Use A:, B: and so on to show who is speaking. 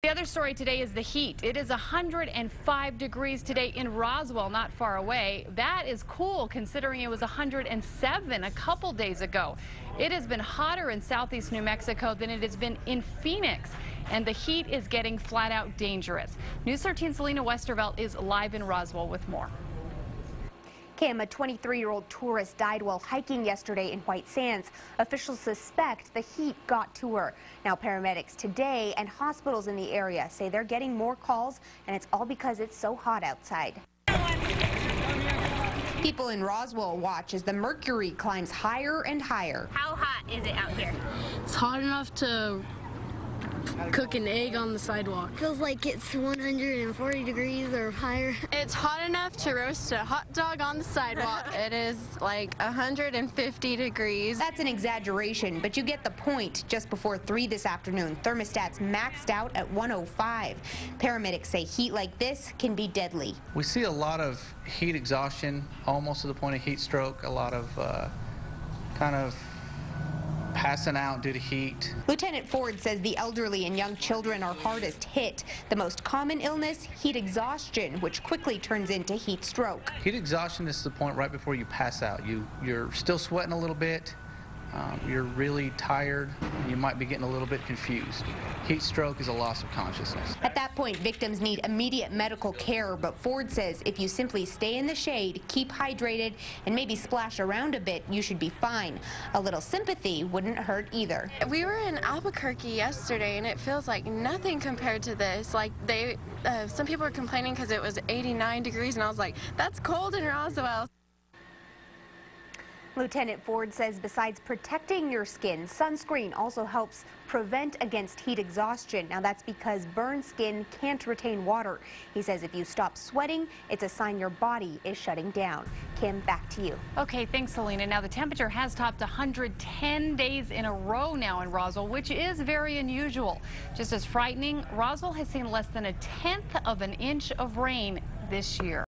A: The other story today is the heat. It is 105 degrees today in Roswell, not far away. That is cool considering it was 107 a couple days ago. It has been hotter in southeast New Mexico than it has been in Phoenix, and the heat is getting flat out dangerous. News 13's Selena Westervelt is live in Roswell with more.
B: Kim, a 23-year-old tourist, died while hiking yesterday in White Sands. Officials suspect the heat got to her. Now, paramedics today and hospitals in the area say they're getting more calls, and it's all because it's so hot outside. People in Roswell watch as the mercury climbs higher and higher.
C: How hot is it out here?
D: It's hot enough to cook an egg on the sidewalk.
E: Feels like it's 140 degrees or higher.
F: It's hot enough to roast a hot dog on the sidewalk. It is like 150 degrees.
B: That's an exaggeration, but you get the point. Just before 3 this afternoon, thermostats maxed out at 105. Paramedics say heat like this can be deadly.
G: We see a lot of heat exhaustion, almost to the point of heat stroke, a lot of kind of passing out due to heat.
B: Lieutenant Ford says the elderly and young children are hardest hit. The most common illness, heat exhaustion, which quickly turns into heat stroke.
G: Heat exhaustion is the point right before you pass out. You're still sweating a little bit. You're really tired. You might be getting a little bit confused. Heat stroke is a loss of consciousness.
B: At that point, victims need immediate medical care, but Ford says if you simply stay in the shade, keep hydrated, and maybe splash around a bit, you should be fine. A little sympathy wouldn't hurt either.
F: We were in Albuquerque yesterday, and it feels like nothing compared to this. Like some people were complaining because it was 89 degrees, and I was like, that's cold in Roswell.
B: Lieutenant Ford says besides protecting your skin, sunscreen also helps prevent against heat exhaustion. Now that's because burned skin can't retain water. He says if you stop sweating, it's a sign your body is shutting down. Kim, back to you.
A: Okay, thanks, Selena. Now the temperature has topped 110 days in a row now in Roswell, which is very unusual. Just as frightening, Roswell has seen less than 1/10 of an inch of rain this year.